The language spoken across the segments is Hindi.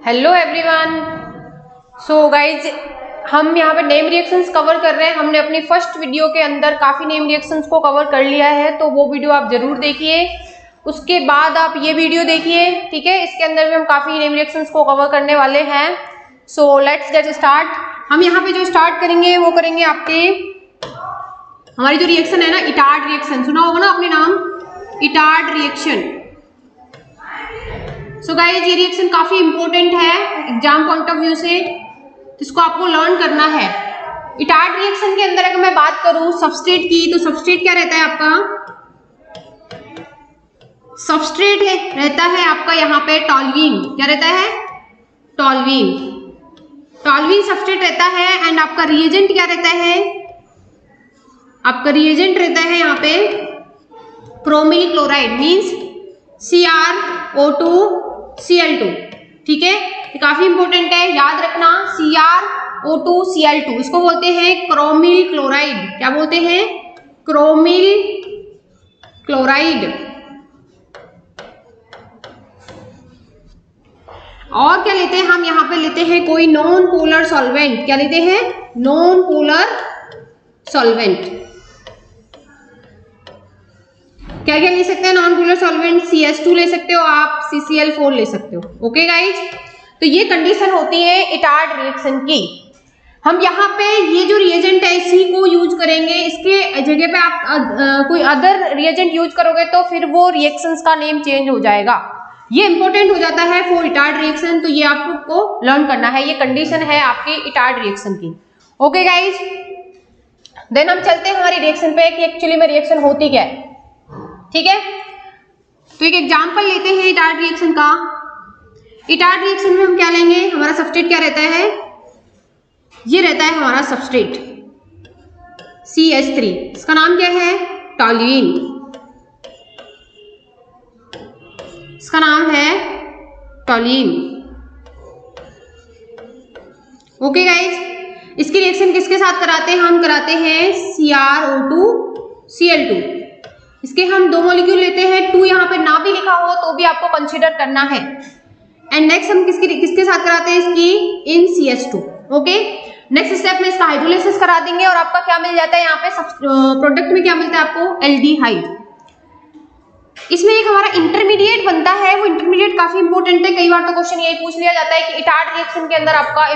Hello everyone. सो गाइज, हम यहाँ पे नेम रिएक्शंस कवर कर रहे हैं। हमने अपनी फर्स्ट वीडियो के अंदर काफ़ी नेम रिएक्शंस को कवर कर लिया है, तो वो वीडियो आप जरूर देखिए। उसके बाद आप ये वीडियो देखिए, ठीक है। इसके अंदर भी हम काफ़ी नेम रिएक्शंस को कवर करने वाले हैं। So let's get start. हम यहाँ पे जो स्टार्ट करेंगे वो करेंगे आपके हमारी जो रिएक्शन है ना, इटार्ड रिएक्शन। सुना होगा ना आपने नाम, इटार्ड रिएक्शन। सो गाइज, ये रिएक्शन काफी इंपॉर्टेंट है एग्जाम पॉइंट ऑफ व्यू से, जिसको आपको लर्न करना है। इटार्ड रिएक्शन के अंदर अगर मैं बात करूं सबस्ट्रेट की, तो सबस्ट्रेट क्या रहता है आपका? सबस्ट्रेट रहता है आपका यहाँ पे टॉल्यूइन। क्या रहता है? टॉल्यूइन। टॉल्यूइन सबस्ट्रेट रहता है। एंड आपका रिएजेंट क्या रहता है? आपका रिएजेंट रहता है यहाँ पे क्रोमिल क्लोराइड, मीन्स CrO2Cl2। ठीक है, ये काफी इंपॉर्टेंट है, याद रखना। CrO2Cl2 इसको बोलते हैं क्रोमिल क्लोराइड। क्या बोलते हैं? Chromyl chloride. और क्या लेते हैं हम? यहाँ पे लेते हैं कोई नॉन पोलर सॉल्वेंट। क्या लेते हैं? Non polar solvent. क्या क्या ले सकते हैं नॉन पोलर सॉल्वेंट? CS2 ले सकते हो आप, CCl4 ले सकते हो। ओके गाइज, तो ये कंडीशन होती है इटार्ड रिएक्शन की। हम यहाँ पे ये जो रिएजेंट है इसी को यूज करेंगे। इसके जगह पे आप कोई अदर रिएजेंट यूज करोगे तो फिर वो रिएक्शंस का नेम चेंज हो जाएगा। ये इंपॉर्टेंट हो जाता है फॉर इटार्ड रिएक्शन, तो ये आपको लर्न करना है। ये कंडीशन है आपकी इटार्ड रिएक्शन की। ओके गाइज, देन हम चलते हैं हमारी रिएक्शन पे कि एक्चुअली में रिएक्शन होती क्या है। ठीक है, तो एक एग्जांपल लेते हैं इटार्ड रिएक्शन का। इटार्ड रिएक्शन में हम क्या लेंगे? हमारा सबस्ट्रेट क्या रहता है? ये रहता है हमारा सबस्ट्रेट CH3। इसका नाम क्या है? टॉल्यूइन। इसका नाम है टॉल्यूइन। ओके गाइज, इसकी रिएक्शन किसके साथ कराते हैं? हम कराते हैं CrO2Cl2। इसके हम दो मॉलिक्यूल लेते हैं। 2 यहाँ पे ना भी लिखा हो तो भी आपको कंसीडर करना है। एंड नेक्स्ट हम किसके साथ कराते हैं? इसकी इन CH2। ओके, नेक्स्ट स्टेप में इसका हाइड्रोलाइसिस करा देंगे और आपका क्या मिल जाता है? यहाँ पे प्रोडक्ट में क्या मिलता है आपको? एल्डिहाइड। इसमें एक हमारा इंटरमीडिएट बनता है। वो इंटरमीडिएट काफी इंपॉर्टेंट है। कई बार तो क्वेश्चन यही पूछ लिया जाता है कि इटार्ड रिएक्शन के अंदर आपका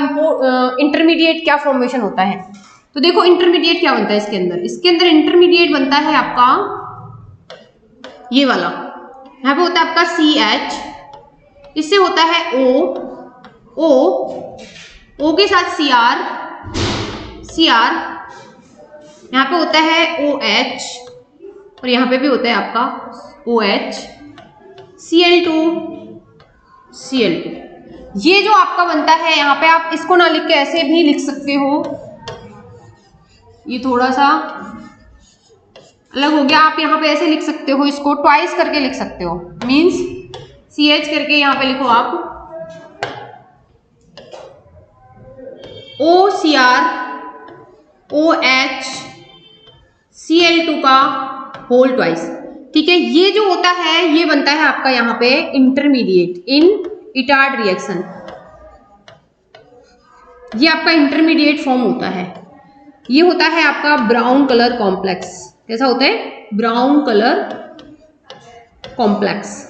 इंटरमीडिएट क्या फॉर्मेशन होता है। तो देखो इंटरमीडिएट क्या बनता है इसके अंदर। इसके अंदर इंटरमीडिएट बनता है आपका ये वाला। यहाँ पे होता है आपका CH, इससे होता है O के साथ CR, यहाँ पे होता है OH और यहाँ पे भी होता है आपका OH, Cl2। ये जो आपका बनता है यहाँ पे, आप इसको ना लिख के ऐसे भी लिख सकते हो। ये थोड़ा सा अलग हो गया। आप यहाँ पे ऐसे लिख सकते हो, इसको ट्वाइस करके लिख सकते हो। मीन्स CH करके यहाँ पे लिखो आप OCr OH Cl2 का होल ट्वाइस। ठीक है, ये जो होता है ये बनता है आपका यहाँ पे इंटरमीडिएट इन इटार्ड रिएक्शन। ये आपका इंटरमीडिएट फॉर्म होता है। ये होता है आपका ब्राउन कलर कॉम्प्लेक्स। कैसा होता है? Brown colour complex.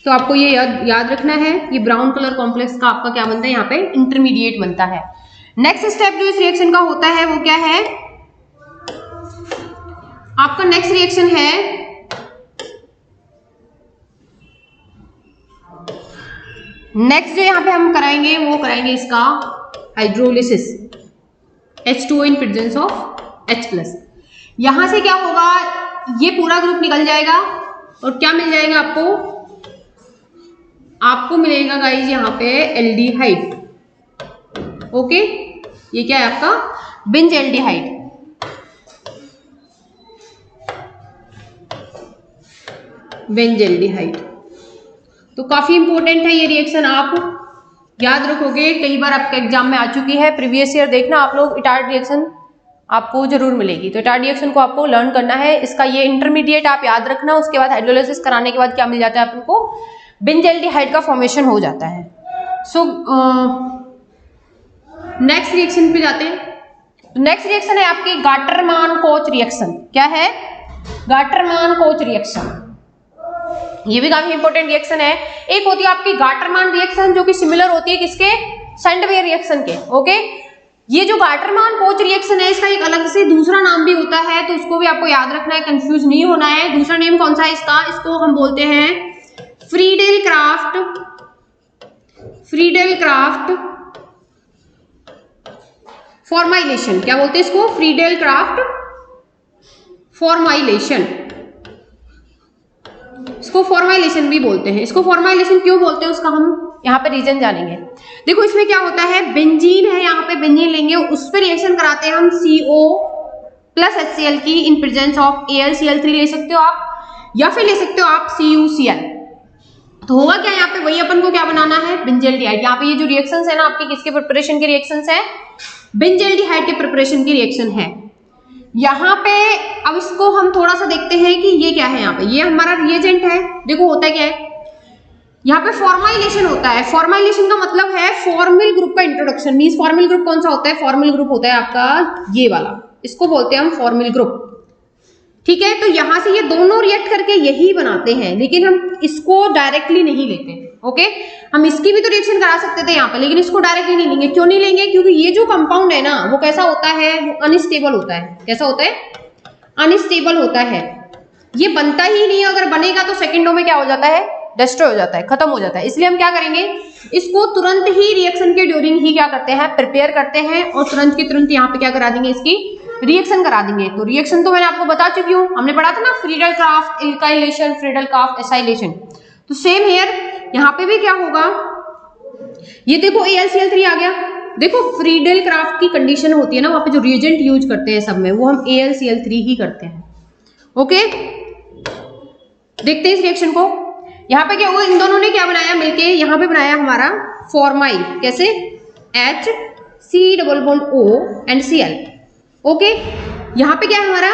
तो आपको ये याद रखना है, ये ब्राउन कलर कॉम्प्लेक्स का आपका क्या बनता है? यहाँ पे इंटरमीडिएट बनता है। नेक्स्ट स्टेप जो इस रिएक्शन का होता है वो क्या है? आपका नेक्स्ट रिएक्शन है नेक्स्ट जो यहाँ पे हम कराएंगे वो कराएंगे इसका hydrolysis, H2O in presence of H+। यहां से क्या होगा? ये पूरा ग्रुप निकल जाएगा और क्या मिल जाएगा आपको? आपको मिलेगा गाइज यहाँ पे एल्डिहाइड। ओके, ये क्या है आपका? Benz aldehyde. Benz aldehyde. तो काफी इंपॉर्टेंट है ये रिएक्शन, आप याद रखोगे। कई बार आपके एग्जाम में आ चुकी है, प्रीवियस ईयर देखना आप लोग। इटार्ड रिएक्शन आपको जरूर मिलेगी। तो इटार्ड रिएक्शन को आपको लर्न करना है। इसका ये इंटरमीडिएट आप याद रखना। उसके बाद हाइड्रोलाइसिस कराने के बाद क्या मिल जाता है आपको? बेंजल्डिहाइड का फॉर्मेशन हो जाता है। सो नेक्स्ट रिएक्शन पे जाते हैं। नेक्स्ट रिएक्शन है आपकी गाटरमान कोच रिएक्शन। क्या है? Gattermann coach reaction. ये भी काफी इंपॉर्टेंट रिएक्शन है। एक होती है आपकी गाटरमान रिएक्शन जो कि सिमिलर होती है किसके? सैंडवेयर रिएक्शन के। ओके, ये जो गाटरमान कोच रिएक्शन है इसका एक अलग से दूसरा नाम भी होता है, तो उसको भी आपको याद रखना है, कंफ्यूज नहीं होना है। दूसरा नेम कौन सा है इसका? इसको हम बोलते हैं फ्रीडेल क्राफ्ट फॉर्माइलेशन। क्या बोलते हैं इसको? Friedel craft formylation. इसको फॉर्माइलेशन भी बोलते हैं। इसको फॉर्माइलेशन क्यों बोलते हैं उसका हम यहाँ पे रीजन जानेंगे। देखो इसमें क्या होता है, बेंजीन है, यहाँ पे बेंजीन लेंगे, उस पर रिएक्शन कराते हैं हम CO प्लस HCl की इन प्रेजेंस ऑफ AlCl3 ले सकते हो आप, या फिर ले सकते हो आप CuCl। तो होगा क्या यहाँ पे? वही अपन को क्या बनाना है? बेंजल्डिहाइड। यहाँ पे ये जो रिएक्शंस है ना आपके किसके प्रिपरेशन के रिएक्शंस है? बेंजल्डिहाइड के प्रिपरेशन की रिएक्शन है। यहाँ पे अब इसको हम थोड़ा सा देखते हैं कि ये क्या है। यहाँ पे ये हमारा रिएजेंट है। देखो होता क्या है, यहाँ पे फॉर्माइलेशन होता है। फॉर्माइलेशन का मतलब है फॉर्मिल ग्रुप का इंट्रोडक्शन। मींस फॉर्मिल ग्रुप कौन सा होता है? फॉर्मिल ग्रुप होता है आपका ये वाला, इसको बोलते हैं हम फॉर्मिल ग्रुप। ठीक है, तो यहां से ये दोनों रिएक्ट करके यही बनाते हैं, लेकिन हम इसको डायरेक्टली नहीं लेते। ओके, हम इसकी भी तो रिएक्शन करा सकते थे यहाँ पे, लेकिन इसको डायरेक्टली नहीं लेंगे। क्यों नहीं लेंगे? क्योंकि ये जो कंपाउंड है ना वो कैसा होता है? वो अनस्टेबल होता है। कैसा होता है? अनस्टेबल होता है। ये बनता ही नहीं है, अगर बनेगा तो सेकेंडों में क्या हो जाता है? डिस्ट्रॉय हो जाता है, खत्म हो जाता है। इसलिए हम क्या करेंगे, इसको तुरंत ही रिएक्शन के ड्यूरिंग ही क्या करते हैं? प्रिपेयर करते हैं और तुरंत की तुरंत यहाँ पे क्या करा देंगे? इसकी रिएक्शन करा देंगे। तो रिएक्शन तो मैंने आपको बता चुकी हूँ, हमने पढ़ा था ना, Friedel craft alkylation, Friedel Crafts acylation. तो सेम हियर यहाँ पे भी क्या होगा, ये देखो AlCl3 आ गया। देखो फ्रीडल क्राफ्ट की कंडीशन होती है ना, वहां पे जो रिएजेंट यूज करते हैं सब में, वो हम AlCl3 ही करते हैं। ओके, देखते हैं इस रिएक्शन को। यहाँ पे क्या हुआ, इन दोनों ने क्या बनाया मिलके? यहाँ पे बनाया हमारा फॉर्माइल। कैसे? HC+O and Cl। ओके, यहाँ पे क्या है हमारा?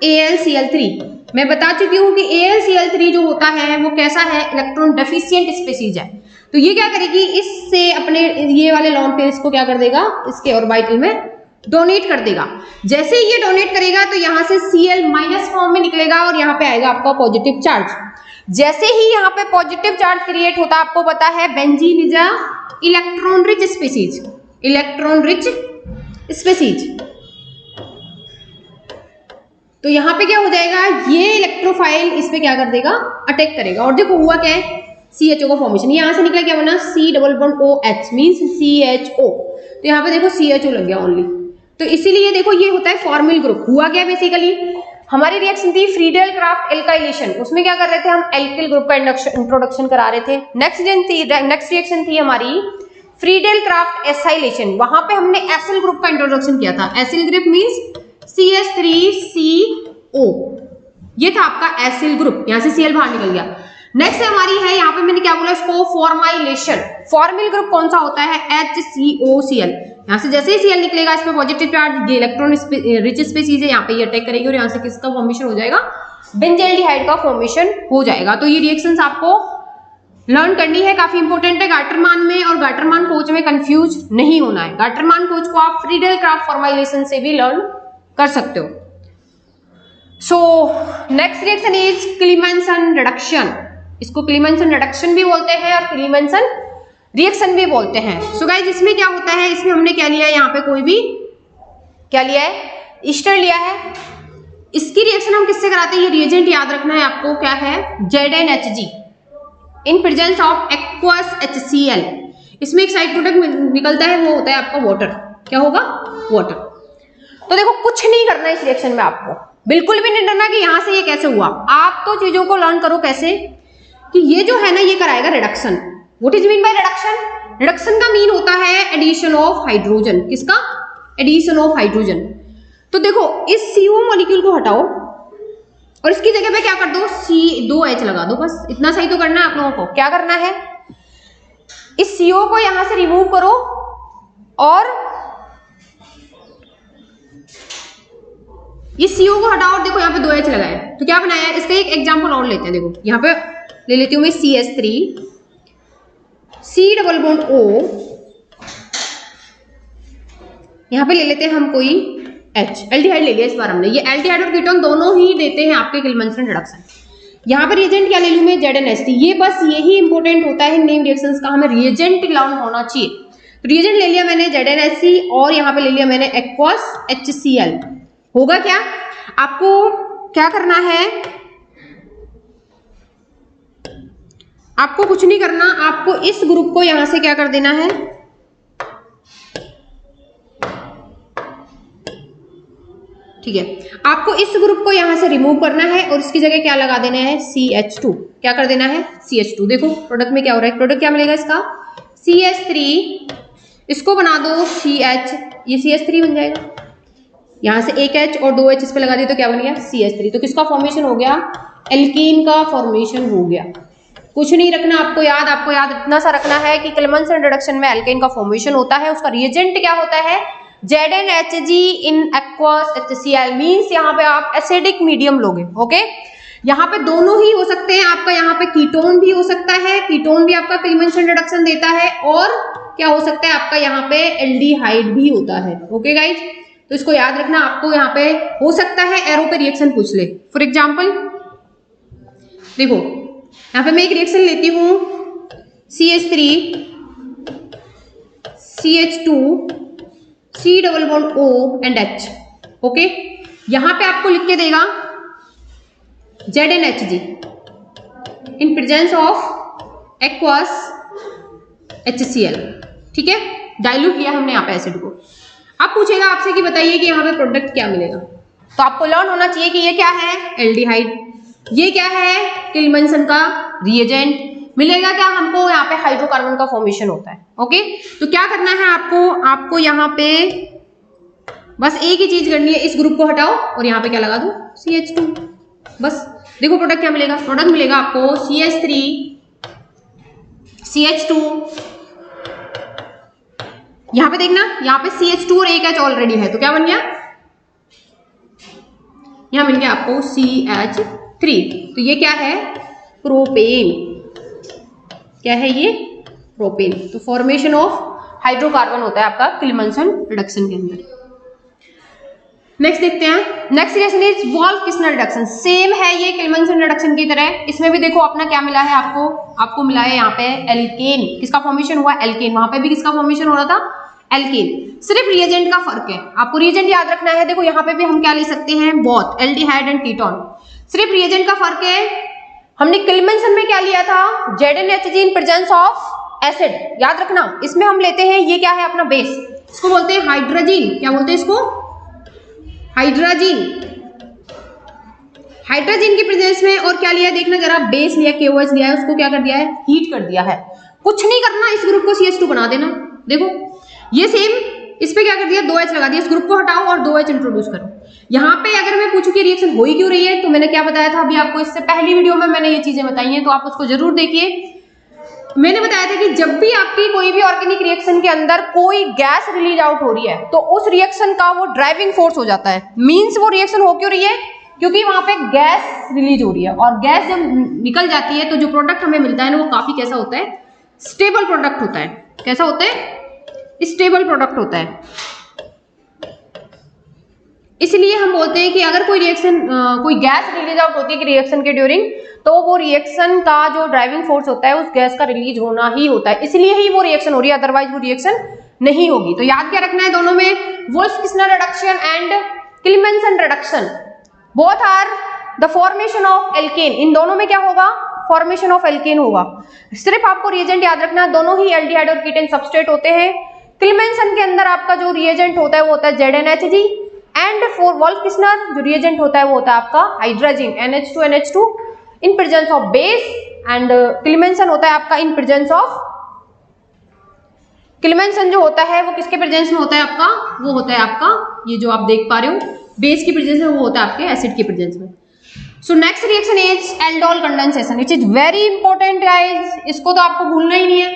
AlCl3। मैं बता चुकी हूँ कि AlCl3 जो होता है वो कैसा है? इलेक्ट्रॉन डेफिशिएंट स्पीसीज है। तो ये क्या करेगी, इससे अपने ये वाले लॉन पेयर्स को क्या कर देगा? इसके ऑर्बिटल में डोनेट कर देगा। जैसे ही ये डोनेट करेगा तो यहाँ से Cl- फॉर्म में निकलेगा और यहाँ पे आएगा आपका पॉजिटिव चार्ज। जैसे ही यहाँ पे पॉजिटिव चार्ज क्रिएट होता है, आपको पता है benzene is a electron rich species. Electron rich species. तो यहाँ पे क्या हो जाएगा, ये इलेक्ट्रोफाइल इस पे क्या कर देगा? अटैक करेगा। और देखो हुआ क्या है, CHO का फॉर्मेशन। यहाँ से निकला क्या बना? C+OH means CHO। तो यहाँ पे देखो CHO लग गया ओनली। तो इसीलिए देखो ये होता है फॉर्मिल ग्रुप। हुआ क्या बेसिकली, हमारी रिएक्शन थी फ्रीडल क्राफ्ट एल्काइलेशन, उसमें क्या कर रहे थे हम? एल्किल ग्रुप का इंट्रोडक्शन करा रहे थे। नेक्स्ट रिएक्शन थी हमारी फ्रीडल क्राफ्ट एसाइलेशन, वहां पे हमने एसिल ग्रुप का इंट्रोडक्शन किया था। एसिल ग्रुप मीन्स CH3CO, ये था आपका एसिल ग्रुप। यहाँ से Cl बाहर निकल गया। नेक्स्ट हमारी है, यहाँ पे मैंने क्या बोला इसको? फॉर्माइलेशन। फॉर्मिल ग्रुप कौन सा होता है? HCOCl। यहाँ से जैसे ही Cl निकलेगा, इस पे पॉजिटिव चार्ज, ये इलेक्ट्रॉन रिच स्पीसीज है, यहाँ पे ये अटैक करेगी और यहाँ से किसका फॉर्मेशन हो जाएगा? बेंजल्डिहाइड का फॉर्मेशन हो जाएगा। तो ये रिएक्शंस आपको लर्न करनी है, काफी इंपॉर्टेंट है। गाटरमान में और गाटरमान कोच में कंफ्यूज नहीं होना है। गाटरमान कोच को आप फ्रीडल क्राफ्ट फॉर्माइलेशन से भी लर्न कर सकते हो। So next reaction is क्लीमेंसन reduction. इसको क्लीमेंसन रिडक्शन भी बोलते हैं और क्लीमेंसन रिएक्शन भी बोलते हैं। सो गाइस, इसमें क्या होता है, इसमें हमने क्या लिया है? यहाँ पे कोई भी क्या लिया है? ईस्टर लिया है। इसकी रिएक्शन हम किससे कराते हैं? ये रिएजेंट याद रखना है आपको, क्या है? ZnHg in presence of aqueous HCl। इसमें एक साइड प्रोडक्ट निकलता है, वो होता है आपका वाटर। क्या होगा? वाटर। तो देखो कुछ नहीं करना है इस रिएक्शन में, आपको बिल्कुल भी नहीं डरना कि यहां से ये कैसे हुआ। आप तो चीजों को लर्न करो कैसे, कि ये जो है ना ये कराएगा reduction. What is mean by reduction? Reduction का मीन होता है एडिशन ऑफ हाइड्रोजन। किसका? Addition of hydrogen. तो देखो इस CO मॉलिक्यूल को हटाओ और इसकी जगह पे क्या कर दो? C2H लगा दो। बस इतना सही तो करना है आप लोगों को। क्या करना है, इस CO को यहां से रिमूव करो और ये CO को हटाओ और देखो यहाँ पे 2H लगाए, तो क्या बनाया है? इसका एक एग्जांपल और लेते हैं। देखो यहाँ पे ले लेती हूँ मैं CH3, C double bond O, यहाँ पे ले लेते हैं हम कोई H, एल्डिहाइड ले लिया इस बार हमने। ये एल्डिहाइड और कीटोन दोनों ही देते हैं आपके किल्मनसन रिडक्शन। यहाँ पे रिएजेंट क्या ले लूँ मैं, ZnHT। ये बस यही इंपॉर्टेंट होता है नेम रिएक्शंस का, हमें रिएजेंट लर्न होना चाहिए। तो रिएजेंट ले लिया मैंने ZnHC और यहाँ पे ले लिया मैंने एक्वस HCl। होगा क्या, आपको क्या करना है, आपको कुछ नहीं करना, आपको इस ग्रुप को यहां से क्या कर देना है, ठीक है, आपको इस ग्रुप को यहां से रिमूव करना है और इसकी जगह क्या लगा देना है, CH2। क्या कर देना है, CH2। देखो प्रोडक्ट में क्या हो रहा है, प्रोडक्ट क्या मिलेगा इसका, CH3, इसको बना दो CH, ये CH3 बन जाएगा। यहां से एक H और 2 H इस पे लगा दिए तो क्या बन गया, CH3। तो किसका फॉर्मेशन हो गया, एल्कीन का फॉर्मेशन हो गया। कुछ नहीं रखना आपको याद इतना सा रखना है कि किल्मनसन रिडक्शन में एल्केन का फॉर्मेशन होता है, उसका रिएजेंट क्या होता है, ZnHG in aqueous HCl, means यहाँ पे आप एसिडिक मीडियम लोगे। ओके, यहाँ पे दोनों ही हो सकते हैं, आपका यहाँ पे कीटोन भी हो सकता है, कीटोन भी आपका किल्मनसन रिडक्शन देता है, और क्या हो सकता है आपका यहाँ पे एल्डिहाइड भी होता है। ओके गाइज, तो इसको याद रखना। आपको यहाँ पे हो सकता है एरो पे रिएक्शन पूछ ले, फॉर एग्जाम्पल देखो यहाँ पे मैं एक रिएक्शन लेती हूँ CH3 CH2 C double bond O and H। Okay, यहां पे आपको लिख के देगा ZnHG in presence of aqueous HCl। ठीक है, डाइल्यूट किया हमने यहाँ पे एसिड को। अब पूछेगा आपसे कि बताइए कि यहाँ पे प्रोडक्ट क्या मिलेगा, तो आपको लर्न होना चाहिए कि ये क्या है, एल्डिहाइड, ये क्या है, किल्मनसन का रिएजेंट। मिलेगा क्या हमको, यहाँ पे हाइड्रोकार्बन का फॉर्मेशन होता है। ओके, तो क्या करना है आपको यहाँ पे बस एक ही चीज करनी है, इस ग्रुप को हटाओ और यहाँ पे क्या लगा दो, CH2। बस देखो प्रोडक्ट क्या मिलेगा, प्रोडक्ट मिलेगा आपको CH3 CH2, यहाँ पे देखना, यहाँ पे CH2 और एक H ऑलरेडी है, तो क्या बन गया, यहाँ मिल गया आपको CH3। तो ये क्या है, प्रोपेन। क्या है ये, प्रोपेन। तो फॉर्मेशन ऑफ हाइड्रोकार्बन होता है आपका किल्मनसन रिडक्शन के अंदर। नेक्स्ट देखते हैं, next reaction is वॉल्फ-किस्नर reduction. Same है ये किल्मनसन रिडक्शन की तरह, इसमें भी देखो अपना क्या मिला है, आपको मिला है यहाँ पे एल्केन। किसका फॉर्मेशन हुआ, एल्केन। वहां पे भी किसका फॉर्मेशन हो रहा था, एल्केन। सिर्फ रिएजेंट का फर्क है, आपको रिएजेंट याद रखना है। देखो यहाँ पे भी हम क्या ले सकते हैं, बोथ एल्डिहाइड एंड कीटोन। सिर्फ रिएजेंट का फर्क है। हमने किल्मनसन में क्या लिया था, ZnHG in presence of acid, याद रखना। इसमें हम लेते हैं, ये क्या है अपना बेस, इसको बोलते हैं हाइड्रोजीन। क्या बोलते हैं इसको, हाइड्रोजीन। हाइड्रोजीन की प्रेजेंस में और क्या लिया देखना जरा, बेस लिया, KOH लिया है, उसको क्या कर दिया है, हीट कर दिया है। कुछ नहीं करना, इस ग्रुप को CH2 बना देना। देखो ये सेम, इस पे क्या कर दिया, 2H लगा दिया, इस ग्रुप को हटाओ और 2H इंट्रोड्यूस करो। यहाँ पे अगर मैं पूछूं कि रिएक्शन हो ही क्यों रही है, तो मैंने क्या बताया था अभी आपको, इससे पहली वीडियो में मैंने ये चीजें बताई हैं, तो आप उसको जरूर देखिए। मैंने बताया था कि जब भी आपकी कोई भी ऑर्गेनिक रिएक्शन के अंदर कोई गैस रिलीज आउट हो रही है, तो उस रिएक्शन का वो ड्राइविंग फोर्स हो जाता है। मींस वो रिएक्शन हो क्यों रही है, क्योंकि वहां पे गैस रिलीज हो रही है, और गैस जब निकल जाती है तो जो प्रोडक्ट हमें मिलता है ना, वो काफी कैसा होता है, स्टेबल प्रोडक्ट होता है। कैसा होता है, स्टेबल प्रोडक्ट होता है। इसलिए हम बोलते हैं कि अगर कोई रिएक्शन, कोई गैस रिलीज आउट होती है कि रिएक्शन के ड्यूरिंग, तो वो रिएक्शन का जो ड्राइविंग फोर्स होता है उस गैस का रिलीज होना ही होता है, इसलिए ही वो रिएक्शन हो रही है, अदरवाइज वो रिएक्शन नहीं होगी। तो याद क्या रखना है दोनों में, Wolff Kishner reduction and Clemmensen reduction, both are the formation of alkane. इन दोनों में क्या होगा, फॉर्मेशन ऑफ एल्केन होगा। सिर्फ आपको रिएजेंट याद रखना, दोनों ही एल्डिहाइड और कीटोन सबस्ट्रेट होते हैं। किल्मनसन के अंदर आपका जो रिएजेंट होता है वो होता है ZnHG, एंड फॉर वोल्फ-किस्नर जो रिएजेंट होता है वो होता है आपका hydrogen NH2NH2 in presence of base, and Clemmensen होता है आपका इन प्रेजेंस ऑफ, किल्मनसन जो होता है वो किसके प्रेजेंस में होता है आपका, वो होता है आपका ये जो आप देख पा रहे हो बेस की प्रेजेंस में, वो होता है आपके एसिड की प्रेजेंस में। So next reaction is aldol condensation, which is very important guys, इसको तो आपको भूलना ही नहीं है,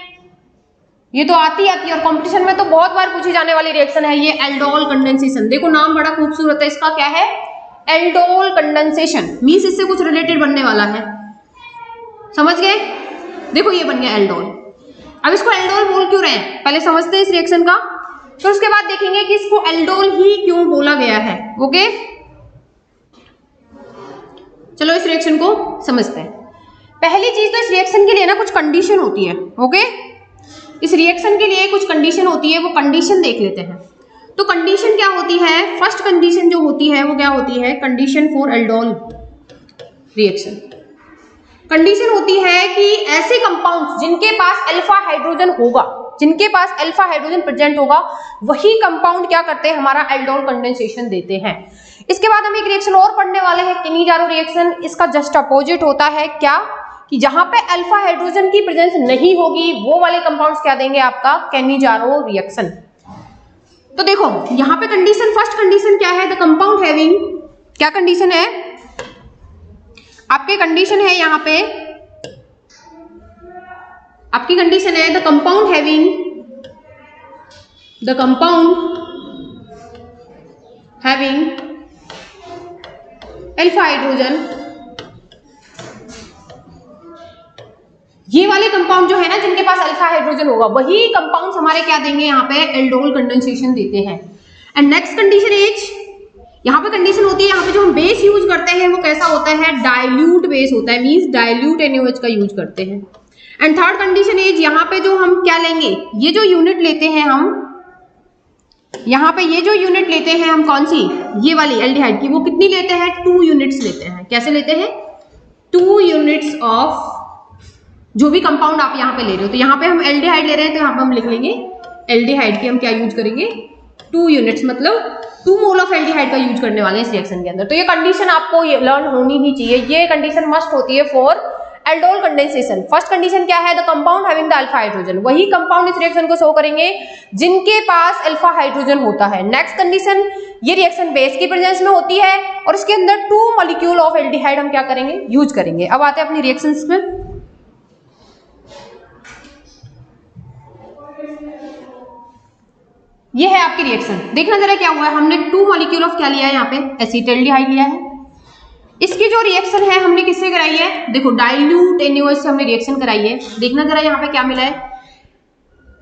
ये तो आती है और कंपटीशन में तो बहुत बार पूछी जाने वाली रिएक्शन है ये एल्डोल कंडेंसेशन। देखो नाम बड़ा खूबसूरत है इसका, क्या है, एल्डोल कंडेंसेशन, मींस इससे कुछ रिलेटेड बनने वाला है। समझ गए? देखो ये बन गया एल्डोल। अब इसको एल्डोल बोल क्यों रहे हैं पहले समझते हैं इस रिएक्शन का, तो उसके बाद देखेंगे कि इसको एल्डोल ही क्यों बोला गया है। ओके, चलो इस रिएक्शन को समझते हैं। पहली चीज तो इस रिएक्शन के लिए ना कुछ कंडीशन होती है। ओके, इस रिएक्शन के लिए कुछ कंडीशन होती है, वो कंडीशन देख लेते हैं। तो कंडीशन क्या होती है? फर्स्ट कंडीशन जो होती है वो क्या होती है? Condition for aldol reaction. Condition होती है कि ऐसे कंपाउंड्स जिनके पास अल्फा हाइड्रोजन होगा, जिनके पास अल्फा हाइड्रोजन प्रेजेंट होगा, वही कंपाउंड क्या करते हैं? हमारा एल्डोल कंडेंसेशन देते हैं। इसके बाद हम एक रिएक्शन और पढ़ने वाले हैं, किनीजारो रिएक्शन। इसका जस्ट अपोजिट होता है क्या? कि जहां पे अल्फा हाइड्रोजन की प्रेजेंस नहीं होगी वो वाले कंपाउंड्स क्या देंगे? आपका किनीजारो रिएक्शन। तो देखो यहां पे कंडीशन, फर्स्ट कंडीशन क्या है? द कंपाउंड हैविंग, क्या कंडीशन है आपके? कंडीशन है यहां पे, आपकी कंडीशन है the compound having, the compound having alpha hydrogen. ये वाले कंपाउंड जो है ना जिनके पास अल्फा हाइड्रोजन होगा, वही कंपाउंड्स हमारे क्या देंगे? यहाँ पे एल्डोल कंडेंसेशन देते हैं। एंड नेक्स्ट कंडीशन इज, यहाँ पे कंडीशन होती है, यहाँ पे जो हम बेस यूज करते हैं वो कैसा होता है? डाइल्यूट बेस होता है, मींस डाइल्यूट NaOH का यूज करते हैं। एंड थर्ड कंडीशन इज, यहाँ पे जो हम क्या लेंगे? ये जो यूनिट लेते हैं हम, यहाँ पे ये जो यूनिट लेते हैं हम, कौन सी? ये वाली एल्डिहाइड की, वो कितनी लेते हैं? 2 यूनिट्स लेते हैं। कैसे लेते हैं? 2 यूनिट्स ऑफ जो भी कंपाउंड आप यहाँ पे ले रहे हो। तो यहाँ पे हम एल्डिहाइड ले रहे हैं, तो यहाँ पे हम लिख लेंगे एल्डिहाइड की हम क्या यूज करेंगे? 2 यूनिट्स, मतलब 2 मोल ऑफ एल्डिहाइड का यूज करने वाले हैं इस रिएक्शन के अंदर। तो ये कंडीशन आपको लर्न होनी ही चाहिए, ये कंडीशन मस्ट होती है for aldol condensation. First condition क्या है? The compound having the alpha hydrogen, वही कंपाउंड इस रिएक्शन को शो करेंगे जिनके पास अल्फा हाइड्रोजन होता है। नेक्स्ट कंडीशन, ये रिएक्शन बेस की प्रेजेंस में होती है और इसके अंदर 2 मॉलिक्यूल ऑफ एल्डिहाइड हम क्या करेंगे? यूज करेंगे। अब आते हैं अपनी रिएक्शंस में। ये है आपकी रिएक्शन, देखना जरा क्या हुआ है। हमने 2 मॉलिक्यूल ऑफ क्या लिया है? यहाँ पे एसिटाल्डिहाइड लिया है। इसकी जो रिएक्शन है हमने किससे कराई है? देखो डाइल्यूट NaOH से हमने रिएक्शन कराई है। देखना जरा यहाँ पे क्या मिला है।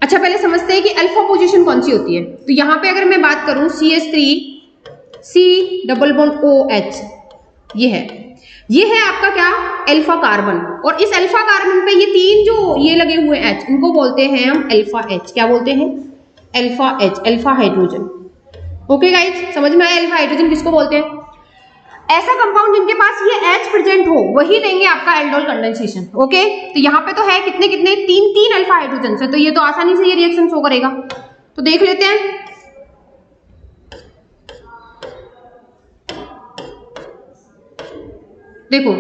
अच्छा पहले समझते हैं कि अल्फा पोजीशन कौन सी होती है। तो यहाँ पे अगर मैं बात करूं CH3COOH, ये है आपका क्या? Alpha carbon. और इस अल्फा कार्बन पे ये 3 जो ये लगे हुए H, इनको बोलते हैं हम अल्फा H। क्या बोलते हैं? Alpha H, alpha hydrogen. Okay guys, समझ में आया अल्फा हाइड्रोजन किसको बोलते हैं? ऐसा कंपाउंड जिनके पास ये H प्रेजेंट हो वही लेंगे आपका एल्डोल कंडेंसेशन। ओके, तो यहाँ पे तो है कितने कितने? 3 अल्फा हाइड्रोजन है, तो ये तो आसानी से ये रिएक्शन शो करेगा। तो देख लेते हैं। देखो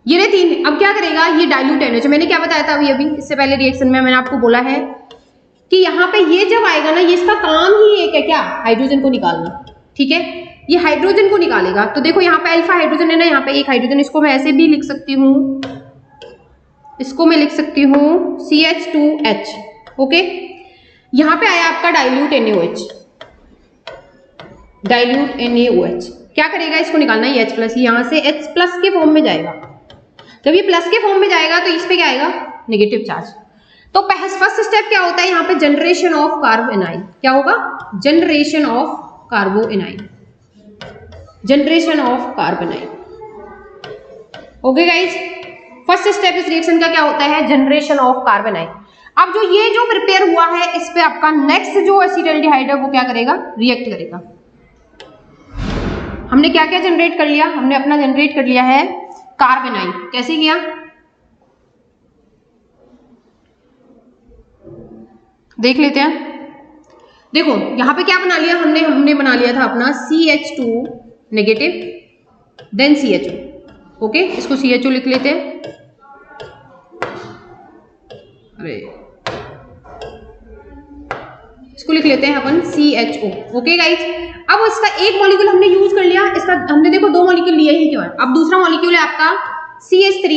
ये रहे 3। अब क्या करेगा? ये डाइल्यूट NaOH, मैंने क्या बताया था अभी इससे पहले रिएक्शन में मैंने आपको बोला है कि यहाँ पे ये जब आएगा ना, ये इसका काम ही एक है क्या? हाइड्रोजन को निकालना। ठीक है, ये हाइड्रोजन को निकालेगा। तो देखो यहाँ पे अल्फा हाइड्रोजन है ना, यहाँ पे एक हाइड्रोजन, इसको मैं ऐसे भी लिख सकती हूँ, इसको मैं लिख सकती हूँ CH2H। ओके, यहाँ पे आया आपका डाइल्यूट NaOH, डाइल्यूट NaOH क्या करेगा? इसको निकालना है H+, यहाँ से H+ के फॉर्म में जाएगा। जब ये प्लस के फॉर्म में जाएगा तो इस पे क्या आएगा? Negative charge. तो फर्स्ट स्टेप क्या होता है यहाँ पे? Generation of कार्बो A9. क्या होगा? Generation of कार्बो A9, generation of carbon आइन। ओके गाइज, फर्स्ट स्टेप इस रिएक्शन का क्या होता है? जनरेशन ऑफ कार्बन आइन। अब जो ये जो प्रिपेयर हुआ है इस पे आपका नेक्स्ट जो एसिटाल्डिहाइड है वो क्या करेगा? रिएक्ट करेगा। हमने क्या क्या जनरेट कर लिया? हमने अपना जनरेट कर लिया है कार्बन आइन। कैसे किया? देख लेते हैं। देखो यहां पे क्या बना लिया हमने बना लिया था अपना CH2 negative, then CHO। Okay, इसको CHO लिख लेते हैं। अरे इसको लिख लेते हैं अपन CHO। ओके गाइज, अब इसका एक मॉलिक्यूल हमने यूज कर लिया, इसका हमने देखो 2 मॉलिक्यूल लिए ही क्यों है। अब दूसरा मॉलिक्यूल है आपका CH3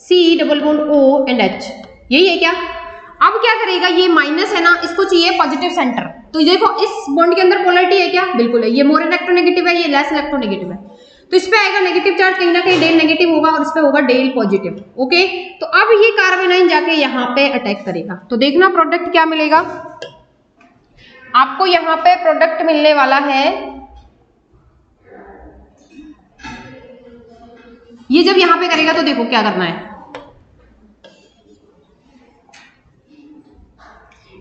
C+O एंड H। यही है क्या? अब क्या करेगा? ये माइनस है ना, इसको चाहिए पॉजिटिव सेंटर। तो देखो इस बॉन्ड के अंदर पोलैरिटी है क्या? बिल्कुल है। ये मोर इलेक्ट्रोनेगेटिव है, ये लेस इलेक्ट्रोनेगेटिव है। तो इस पे आएगा नेगेटिव चार्ज, कहीं ना कहीं डेल नेगेटिव होगा और इस पे होगा डेल पॉजिटिव। ओके, तो अब ये कार्बन आयन जाके यहाँ पे अटैक करेगा। तो देखना प्रोडक्ट क्या मिलेगा आपको, यहाँ पे प्रोडक्ट मिलने वाला है, ये जब यहाँ पे करेगा तो देखो क्या करना है,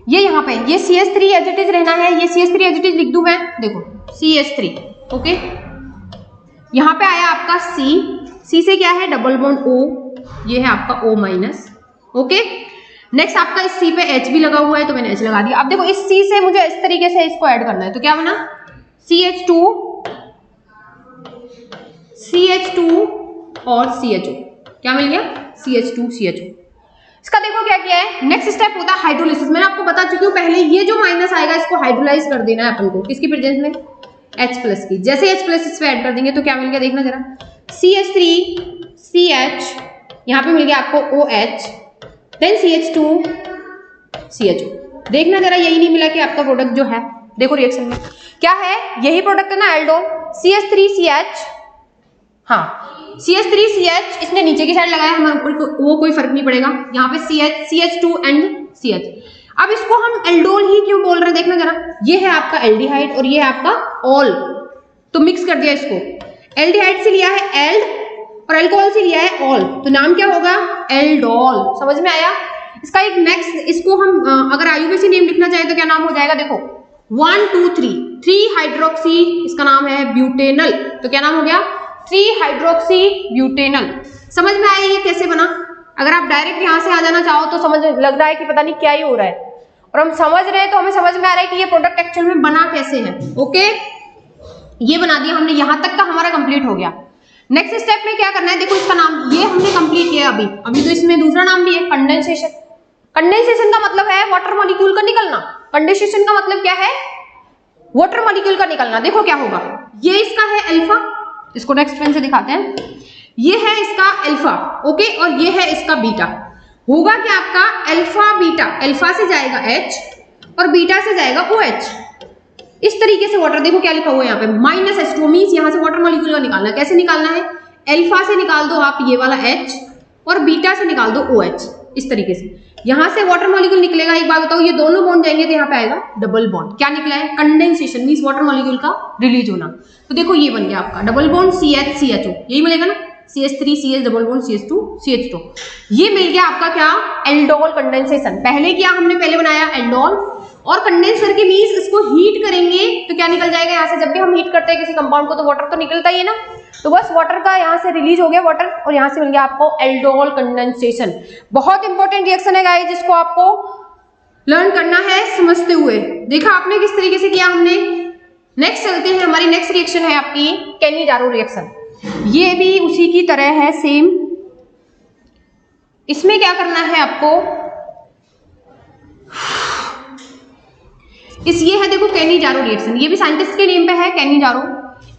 ये यहाँ पे ये CH3 एज इट इज रहना है, ये CH3 एज इट इज लिख दूं मैं, देखो CH3। ओके, यहाँ पे आया आपका C से क्या है डबल बॉन्ड O, ये है आपका O माइनस। ओके, नेक्स्ट आपका इस C पे H भी लगा हुआ है तो मैंने H लगा दिया। अब देखो इस C से मुझे इस तरीके से इसको ऐड करना है, तो क्या बना CH2 और CHO, क्या मिल गया CH2 CHO। इसका देखो क्या किया है, नेक्स्ट स्टेप होता है हाइड्रोलिसिस। मैंने आपको बता चुकी हूँ पहले, ये जो माइनस आएगा इसको हाइड्रोलाइज कर देना है अपन को, किसकी प्रेजेंस में H प्लस की। जैसे H प्लस इस पे ऐड कर देंगे तो क्या मिल गया, देखना जरा CH3CH, यहाँ पे मिल गया आपको OH, देन CH2 CHO। देखना जरा यही नहीं मिला कि आपका प्रोडक्ट जो है, देखो रिएक्शन में क्या है, यही प्रोडक्ट है ना एल्डोल, CH3CH, हाँ CH3CH इसने नीचे की साइड लगाया, हमारे ऊपर वो कोई फर्क नहीं पड़ेगा। यहाँ पे CH2 एंड CH। अब इसको हम एल्डोल ही क्यों बोल रहे हैं, देखना जरा, ये है आपका एल्डिहाइड और ये है आपका ऑल, तो मिक्स कर दिया इसको, एल्डिहाइड से लिया है एल्ड और अल्कोहल से लिया है ऑल, तो नाम क्या होगा एल्डोल। समझ में आया। इसका एक नेक्स्ट, इसको हम अगर आयुर्वेदी नेम लिखना चाहे तो क्या नाम हो जाएगा, देखो 1 2 3 हाइड्रोक्सी, इसका नाम है ब्यूटेनल, तो क्या नाम हो गया 3 हाइड्रोक्सी ब्यूटेनल। समझ में आया ये कैसे बना। अगर आप डायरेक्ट यहाँ से आ जाना चाहो तो समझ लग रहा है कि पता नहीं क्या ही हो रहा है, और हम समझ रहे हैं तो हमें समझ में आ रहा है कि ये प्रोडक्ट एक्चुअल में बना कैसे है। ओके, ये बना दिया हमने, यहां तक का हमारा कंप्लीट हो गया। नेक्स्ट स्टेप में क्या करना है, देखो इसका नाम ये हमने कंप्लीट किया अभी तो इसमें दूसरा नाम भी है कंडेंसेशन। कंडेंसेशन का मतलब है वाटर मॉलिक्यूल का निकलना, कंडेंसेशन का मतलब क्या है वाटर मॉलिक्यूल का निकलना। देखो क्या होगा, ये इसका है अल्फा, इसको नेक्स्ट पेन से दिखाते हैं, ये है इसका अल्फा, ओके, और ये है इसका बीटा। होगा क्या आपका अल्फा बीटा, अल्फा से जाएगा H और बीटा से जाएगा OH। इस तरीके से वाटर, देखो क्या लिखा हुआ है यहाँ पे -H2 मींस यहाँ से वाटर मॉलिक्यूल का निकालना है। कैसे निकालना है, अल्फा से निकाल दो आप ये वाला H और बीटा से निकाल दो OH, इस तरीके से यहां से वाटर मॉलिक्यूल निकलेगा। एक बात बताओ, ये दोनों बॉन्ड जाएंगे तो यहाँ पे आएगा डबल बॉन्ड। क्या निकला है कंडेंसेशन मींस वाटर मॉलिक्यूल का रिलीज होना। तो देखो ये बन गया आपका डबल बॉन्ड CH CHO, यही मिलेगा ना, CH3 CH double bond CH2 CH2, ये मिल गया आपका क्या एल्डोल कंडेंसेशन। पहले क्या हमने पहले बनाया एल्डोल, और कंडेंस करके मींस इसको हीट करेंगे तो क्या निकल जाएगा यहाँ से। जब भी हम हीट करते हैं किसी कंपाउंड को तो वाटर तो निकलता ही है ना, तो बस वाटर का यहाँ से रिलीज हो गया वाटर, और यहाँ से मिल गया आपको एल्डोल कंडेंसेशन। बहुत इंपॉर्टेंट रिएक्शन है गाइस, जिसको आपको लर्न करना है समझते हुए। देखा आपने किस तरीके से किया हमने। नेक्स्ट चलते हैं, हमारी नेक्स्ट रिएक्शन है आपकी कैनिजारो रिएक्शन। ये भी उसी की तरह है सेम। इसमें क्या करना है आपको, ये है देखो कैनिजारो रिएक्शन, ये भी साइंटिस्ट के नेम पे है कैनिजारो।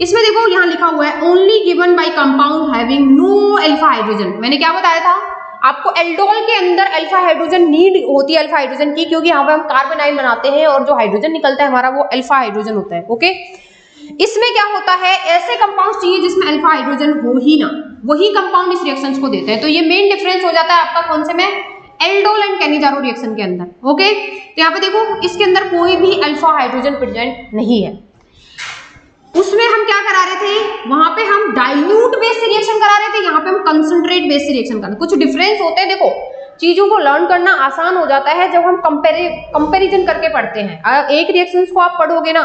इसमें देखो यहाँ लिखा हुआ है only given by compound having no alpha hydrogen. मैंने क्या बताया था आपको, एल्डोल के अंदर अल्फा हाइड्रोजन नीड होती है अल्फा हाइड्रोजन की, क्योंकि यहाँ पे हम कार्बन आयन बनाते हैं और जो हाइड्रोजन निकलता है हमारा वो अल्फा हाइड्रोजन होता है। ओके, इसमें क्या होता है, ऐसे कंपाउंड चाहिए जिसमें अल्फा हाइड्रोजन हो ही ना, वही कंपाउंड इस रिएक्शंस को देते हैं। तो ये मेन डिफरेंस हो जाता है आपका कौन से में, एल्डोल एंड कैनिजारो रिएक्शन के अंदर। ओके, तो यहाँ पे देखो इसके अंदर कोई भी अल्फा हाइड्रोजन प्रेजेंट नहीं है। उसमें हम क्या करा रहे थे, वहां पे हम डाइल्यूट बेस से रिएक्शन करा रहे थे, यहाँ पे हम कंसंट्रेट बेस से रिएक्शन कर रहे हैं। कुछ डिफरेंस होते हैं। देखो चीजों को लर्न करना आसान हो जाता है जब हम कंपेरिजन करके पढ़ते हैं। एक रिएक्शंस को आप पढ़ोगे ना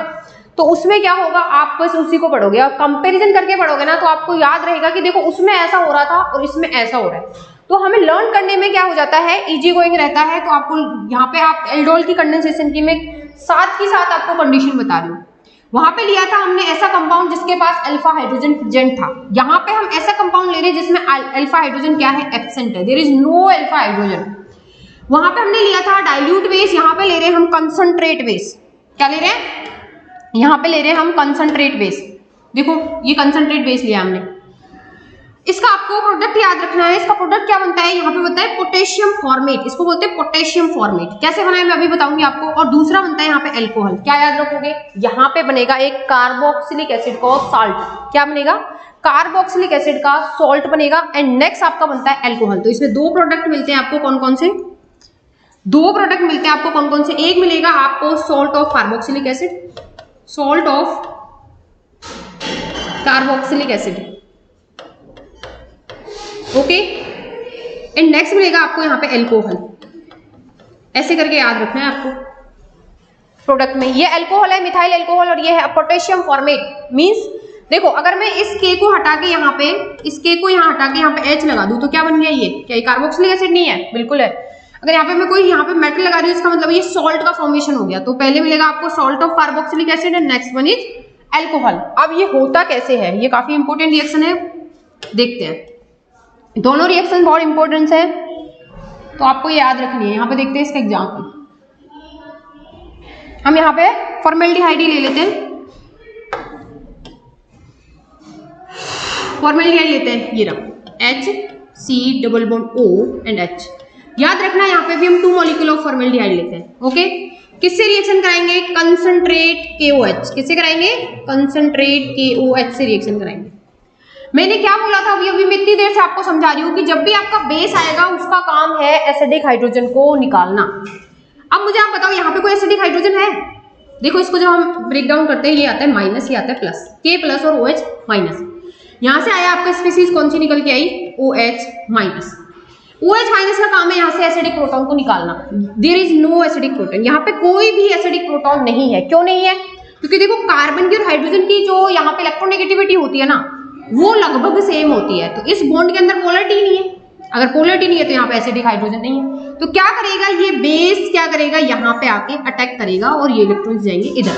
तो उसमें क्या होगा, आप बस उसी को पढ़ोगे, और कंपेरिजन करके पढ़ोगे ना तो आपको याद रहेगा कि देखो उसमें ऐसा हो रहा था और इसमें ऐसा हो रहा है। तो हमें लर्न करने में क्या हो जाता है, इजी गोइंग रहता है। तो आपको यहाँ पे आप एल्डोल की कंडेंसेशन की मैं साथ ही साथ आपको कंडीशन बता रही हूँ। वहां पे लिया था हमने ऐसा कंपाउंड जिसके पास अल्फा हाइड्रोजन प्रेजेंट था। यहाँ पे हम ऐसा कंपाउंड ले रहे हैं जिसमें अल्फा हाइड्रोजन क्या है, एब्सेंट है, there is no alpha hydrogen. वहां पे हमने लिया था डाइल्यूट बेस, यहाँ पे ले रहे हैं हम कंसंट्रेट बेस। क्या ले रहे हैं, यहाँ पे ले रहे हैं हम कंसंट्रेट बेस। देखो ये कंसंट्रेट बेस लिया हमने। इसका आपको प्रोडक्ट याद रखना है। इसका प्रोडक्ट क्या बनता है, यहाँ पे बनता है पोटेशियम फॉर्मेट, इसको बोलते हैं पोटेशियम फॉर्मेट। कैसे बनाए मैं अभी बताऊंगी आपको। और दूसरा बनता है यहाँ पे अल्कोहल। क्या याद रखोगे, यहाँ पे बनेगा एक कार्बोक्सिलिक एसिड का साल्ट। क्या बनेगा, कार्बोक्सिलिक एसिड का सॉल्ट बनेगा एंड नेक्स्ट आपका बनता है एल्कोहल। तो इसमें दो प्रोडक्ट मिलते हैं आपको, कौन कौन से? दो प्रोडक्ट मिलते हैं आपको, कौन कौन से? एक मिलेगा आपको salt of carboxylic acid, salt of carboxylic acid, okay, and next मिलेगा आपको यहाँ पे एल्कोहल। ऐसे करके याद रखना है आपको प्रोडक्ट में। ये एल्कोहल है, मिथाइल एल्कोहल, और ये है पोटेशियम फॉर्मेट। मींस देखो, अगर मैं इस के को हटा के यहाँ पे, इस के को यहाँ हटा के यहाँ पे H लगा दूं तो क्या बन गया ये? क्या ये कार्बोक्सिलिक एसिड नहीं है? बिल्कुल है। अगर यहाँ पे मैं कोई यहाँ पे मेटल लगा रही हूँ, इसका मतलब ये सॉल्ट का फॉर्मेशन हो गया। तो पहले मिलेगा आपको salt of carboxylic acid and next one is alcohol. अब ये होता कैसे है? ये काफी इंपॉर्टेंट रिएक्शन है, देखते हैं। दोनों रिएक्शन बहुत इंपॉर्टेंट है, तो आपको ये याद रखनी है। यहाँ पे देखते हैं इसका एग्जाम्पल। हम यहाँ पे फॉर्मेल्डिहाइड ही ले लेते हैं, फॉर्मेल्डिहाइड लेते हैं, ये रहा HC double bond O and H। याद रखना यहाँ पे भी हम 2 मॉलिक्यूल ऑफ फॉर्मेल्डिहाइड लेते हैं, ओके। किससे रिएक्शन कराएंगे? Concentrate KOH। किससे कराएंगे? कंसंट्रेट KOH से रिएक्शन कराएंगे। मैंने क्या बोला था अभी मैं इतनी देर से आपको समझा रही हूँ कि जब भी आपका बेस आएगा उसका काम है एसिडिक हाइड्रोजन को निकालना। अब मुझे आप बताओ, यहाँ पे कोई एसिडिक हाइड्रोजन है? देखो, इसको जब हम ब्रेक डाउन करते हैं, ये आता है माइनस, ये आता है प्लस, K प्लस और OH माइनस। यहाँ से आया आपका स्पीसीज कौन सी निकल के आई? OH minus. OH माइनस का काम है यहाँ से एसिडिक प्रोटॉन को निकालना। There is no acidic proton, यहाँ पे कोई भी एसिडिक प्रोटॉन नहीं है। क्यों नहीं है? क्योंकि देखो, कार्बन की और हाइड्रोजन की जो यहाँ पे इलेक्ट्रोनेगेटिविटी होती है ना, वो लगभग सेम होती है। तो इस बॉन्ड के अंदर पोलरिटी नहीं है। अगर पोलरिटी नहीं है तो यहाँ पे एसिडिक हाइड्रोजन नहीं है। तो क्या करेगा ये बेस? क्या करेगा? यहाँ पे आके अटैक करेगा और ये इलेक्ट्रॉन्स जाएंगे इधर।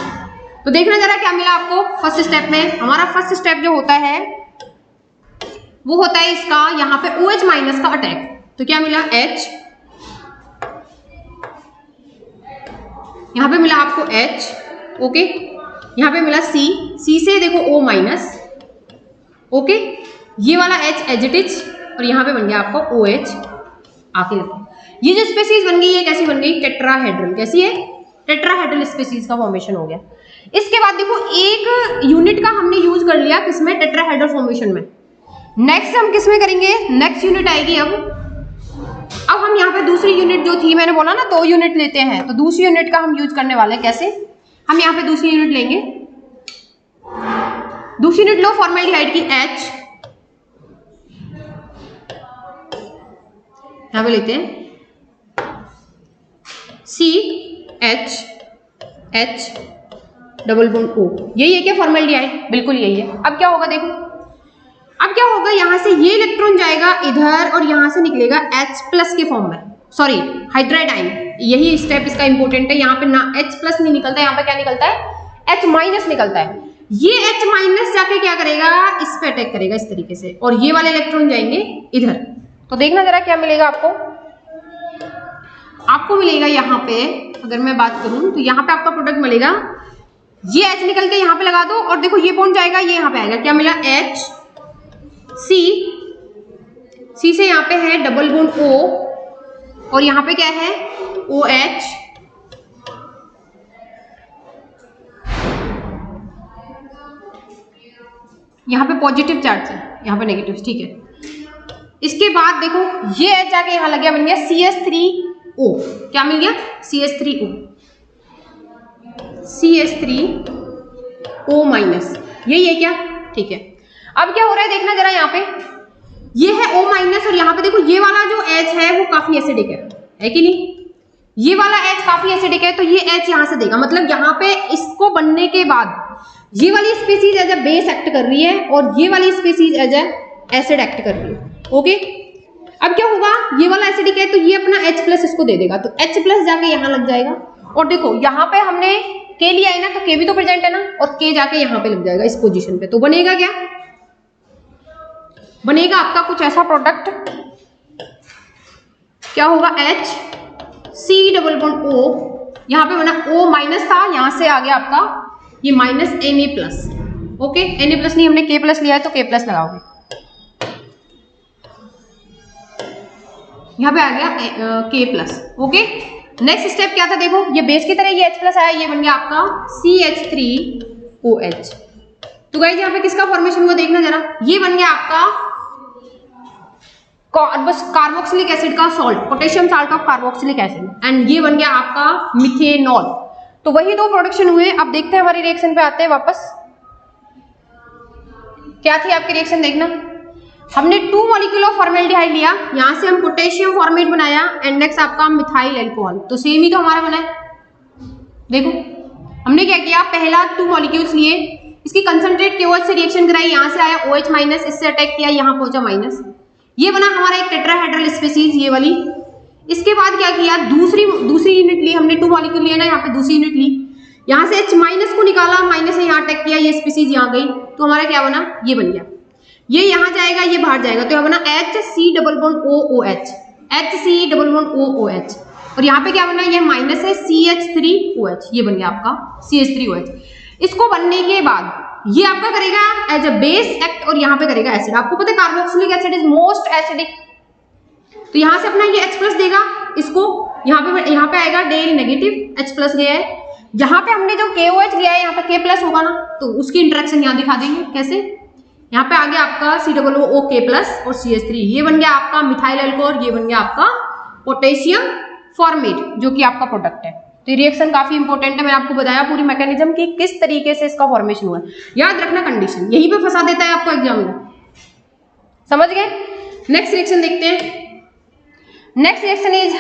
तो देखना जरा क्या मिला आपको फर्स्ट स्टेप में। हमारा फर्स्ट स्टेप जो होता है वो होता है इसका यहाँ पे OH माइनस का अटैक। तो क्या मिला? H, यहाँ पे मिला आपको H, ओके, यहाँ पे मिला C, C से देखो O माइनस, ओके, ये वाला H एज इट इज, और यहाँ पे बन गया आपका OH आके लगता। ये जो स्पीसीज बन गई ये कैसी बन गई? टेट्राहेड्रल। कैसी है? टेट्राहेड्रल स्पीसीज का फॉर्मेशन हो गया। इसके बाद देखो, एक यूनिट का हमने यूज कर लिया किसमें? टेट्राहेड्रल फॉर्मेशन में। नेक्स्ट हम किसमें करेंगे? नेक्स्ट यूनिट आएगी अब हम यहाँ पे दूसरी यूनिट जो थी, मैंने बोला ना 2 यूनिट लेते हैं, तो दूसरी यूनिट का हम यूज करने वाले हैं। कैसे? हम यहाँ पे दूसरी यूनिट लेंगे, दूसरी यूनिट लो फॉर्मेल्डिहाइड की H, यहाँ पे लेते हैं CH H double bond O। यही है क्या फॉर्मेल्डिहाइड? बिल्कुल यही है। अब क्या होगा देखो, अब क्या होगा, यहां से ये इलेक्ट्रॉन जाएगा इधर और यहां से निकलेगा H प्लस के फॉर्म में, सॉरी हाइड्राइड आयन। यही स्टेप इसका इंपॉर्टेंट है। यहाँ पे ना H प्लस नहीं निकलता है, यहाँ पे क्या निकलता है? H माइनस निकलता है। ये H माइनस जाके क्या करेगा? इस पे अटैक करेगा इस तरीके से, और ये वाले इलेक्ट्रॉन जाएंगे इधर। तो देखना जरा क्या मिलेगा आपको मिलेगा यहाँ पे, अगर मैं बात करूं तो यहाँ पे आपका प्रोडक्ट मिलेगा, ये H निकल के यहाँ पे लगा दो और देखो ये पहुंच जाएगा, ये यहाँ पे आएगा। क्या मिला? H, C से यहाँ पे है डबल बॉन्ड O, और यहाँ पे क्या है? OH, यहाँ पे पॉजिटिव चार्ज है, यहाँ पे नेगेटिव, ठीक है। इसके बाद देखो ये H जाके यहाँ लग गया, बन गया CH3O। क्या मिल गया? CH3O, CH3O minus. यही है क्या? ठीक है। अब क्या हो रहा है देखना जरा, यहाँ पे ये है O माइनस, और यहाँ पे देखो ये वाला जो H है वो काफी एसिडिक है कि नहीं? ये वाला H काफी एसिडिक है, तो ये H यहाँ से देगा, मतलब यहाँ पे इसको बनने के बाद ये वाली species as a base act कर रही है और ये वाली species as a acid act कर रही है, ओके। अब क्या होगा, ये वाला एसिडिक है तो ये अपना H प्लस इसको दे देगा, तो H प्लस जाके यहाँ लग जाएगा। और देखो यहाँ पे हमने K लिया है ना, तो K भी तो प्रेजेंट है ना, और K जाके यहाँ पे लग जाएगा इस पोजीशन पे। तो बनेगा क्या? बनेगा आपका कुछ ऐसा प्रोडक्ट, क्या होगा? H C double bond O, यहाँ पे बना O माइनस था, यहाँ से आ गया आपका ये minus Na plus, okay. Na plus नहीं, हमने K प्लस लिया है तो K प्लस लगाओगे, यहाँ पे आ गया K plus, okay. Next step क्या था देखो, ये बेस की तरह ये H प्लस आया, ये बन गया आपका CH3OH, तो गाइस यहाँ पे किसका फॉर्मेशन हुआ देखना जरा, ये बन गया आपका कार्बोक्सिलिक एसिड का salt, potassium salt of carboxylic acid, and ये बन गया आपका मिथेनॉल। तो वही दो प्रोडक्शन हुए। अब देखते हैं हमारी रिएक्शन पे आते हैं वापस। क्या थी आपकी रिएक्शन देखना, हमने 2 मॉलिक्यूल ऑफ फॉर्मेल्डिहाइड लिया, यहां से हम पोटेशियम फॉर्मेट बनाया एंड नेक्स्ट आपका मिथाइल अल्कोहल, तो सेम ही तो हमारा बना है। देखो हमने क्या किया, पहला 2 मॉलिक्यूल्स लिए, इसकी कंसंट्रेट KOH से रिएक्शन कराई, यहां से आया OH माइनस, इससे अटैक किया, यहां पहुंचा माइनस, ये बना हमारा एक टेट्राहेड्रल स्पीसीज ये वाली। इसके बाद क्या किया, दूसरी यूनिट ली हमने, 2 मॉलिक्यूल लिए ना, यहाँ पे दूसरी यूनिट ली, यहाँ से H माइनस को निकाला, माइनस से यहाँ अटैक किया, ये स्पीसीज यहाँ गई, तो हमारा क्या बना, ये बन गया, ये यहाँ जाएगा ये बाहर जाएगा, तो यहाँ बना HC+OOH, HC+OOH, और यहाँ पे क्या बना, ये माइनस है CH3OH, ये बन गया आपका CH3OH। इसको बनने के बाद ये आपका करेगा एज अ बेस एक्ट और यहाँ पे करेगा एसिड। आपको पता है carboxylic acid is most acidic, तो यहाँ से अपना ये H+ देगा, इसको यहाँ पे आएगा डेल नेगेटिव, H+ गया है, यहाँ पे हमने जो KOH लिया है यहाँ पे K+ होगा ना, तो उसकी इंटरेक्शन यहाँ दिखा देंगे कैसे। यहाँ पे आ गया आपका COOK+ और CH3, ये बन गया आपका मिथाइल अल्कोहल, ये बन गया आपका पोटेशियम फॉर्मेट जो कि आपका प्रोडक्ट है। तो रिएक्शन काफी इंपॉर्टेंट है, मैंने आपको बताया पूरी मैकेनिज्म कि किस तरीके से इसका फॉर्मेशन हुआ है। याद रखना कंडीशन यहीं पे फंसा देता है आपको एग्जाम में, समझ गए। नेक्स्ट रिएक्शन देखते हैं। Next reaction is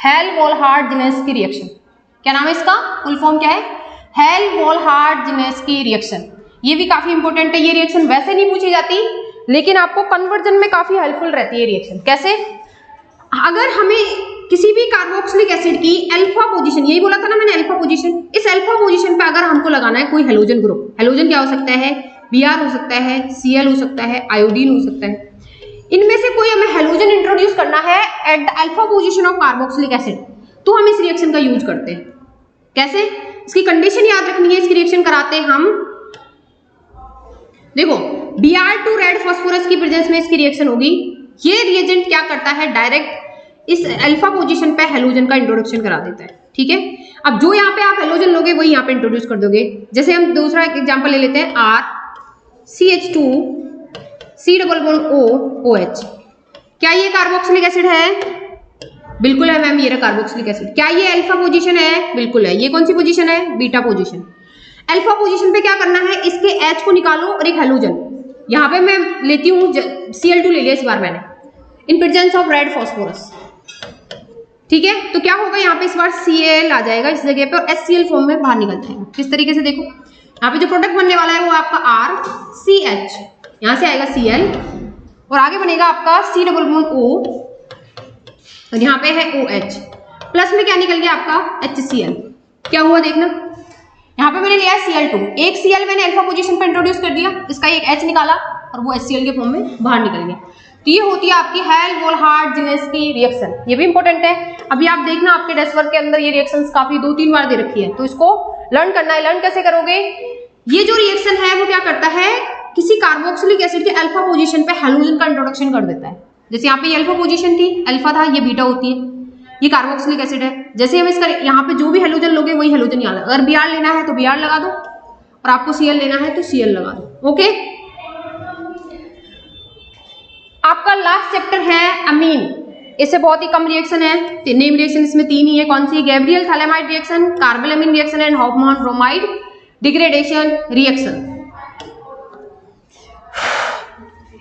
Hell Volhard Zelinsky reaction. क्या नाम है इसका, फुल फॉर्म क्या है, हेल-वोल्हार्ड-जेनेस्की रिएक्शन। ये भी काफी इंपॉर्टेंट है, ये रिएक्शन वैसे नहीं पूछी जाती लेकिन आपको कन्वर्जन में काफी हेल्पफुल रहती है रिएक्शन। कैसे, अगर हमें किसी भी कार्बोक्सिलिक एसिड की अल्फा पोजीशन, यही बोला था ना मैंने अल्फा पोजीशन, इस अल्फा पोजीशन पे अगर हमको लगाना है कोई हेलोजन ग्रुप, हेलोजन क्या हो सकता है, Br हो सकता है, Cl हो सकता है, आयोडीन हो सकता है, इनमें से कोई हमें हेलोजन इंट्रोड्यूस करना है at the alpha position of carboxylic acid, तो हम इस रिएक्शन का यूज करते हैं। कैसे, इसकी कंडीशन याद रखनी है, इसकी रिएक्शन कराते हम, देखो Br2 रेड फास्फोरस की प्रेजेंस में इसकी रिएक्शन होगी। ये रिएजेंट क्या करता है, डायरेक्ट इस अल्फा पोजीशन पे हेलोजन का इंट्रोडक्शन करा देता है, ठीक है। अब जो यहाँ पे आप हेलोजन लोगे वही यहाँ पे इंट्रोड्यूस कर दोगे। जैसे हम दूसरा एग्जांपल ले लेते हैं, RCH2 C+OOH, क्या ये कार्बोक्सिलिक एसिड है, बिल्कुल है मैम, ये रहा कार्बोक्सिलिक एसिड। क्या ये अल्फा पोजीशन है, बिल्कुल है। ये कौन सी पोजीशन है, बीटा पोजीशन। अल्फा पोजीशन पे क्या करना है, इसके H को निकालो और एक हेलोजन, यहाँ पे मैं लेती हूँ Cl2 ले लिया इस बार मैंने, इन प्रेजेंस ऑफ रेड फास्फोरस, ठीक है। तो क्या होगा, यहाँ पे इस बार Cl आ जाएगा इस जगह पे और HCl फॉर्म में बाहर निकल जाएगा। किस तरीके से, देखो यहाँ पे जो प्रोडक्ट बनने वाला है वो आपका RCH, यहाँ से आएगा Cl और आगे बनेगा आपका C+O और यहाँ पे है OH, प्लस में क्या निकल गया आपका HCl। क्या हुआ देखना, यहाँ पे मैंने लिया है Cl2, एक Cl मैंने अल्फा पोजीशन पे इंट्रोड्यूस कर दिया, इसका एक H निकाला और वो HCl के फॉर्म में बाहर निकल गया। तो ये होती है आपकी हेल-वोल्हार्ड-जेनेस्की रिएक्शन, ये भी इंपॉर्टेंट है। अभी आप देखना आपके डेस्क वर्क के अंदर ये रिएक्शंस काफी 2-3 बार दे रखी है, तो इसको लर्न करना है। लर्न कैसे करोगे, ये जो रिएक्शन है वो क्या करता है, किसी कार्बोक्सिलिक एसिड के अल्फा पोजीशन पे हेलोजन का इंट्रोडक्शन कर देता है। जैसे यहाँ पे ये अल्फा पोजीशन थी, अल्फा था, ये बीटा होती है, ये कार्बोक्सिलिक एसिड है। जैसे हम इसका यहाँ पे जो भी हेलोजन लोगे वही हेलोजन यहाँ लगा, अगर Br लेना है तो Br लगा दो और आपको Cl लेना है तो Cl लगा दो, ओके। आपका लास्ट चैप्टर है अमीन, इससे बहुत ही कम रिएक्शन है, नेम रिएक्शन इसमें 3 ही है। कौन सी, Gabriel phthalimide reaction, carbylamine reaction and Hofmann bromide degradation reaction.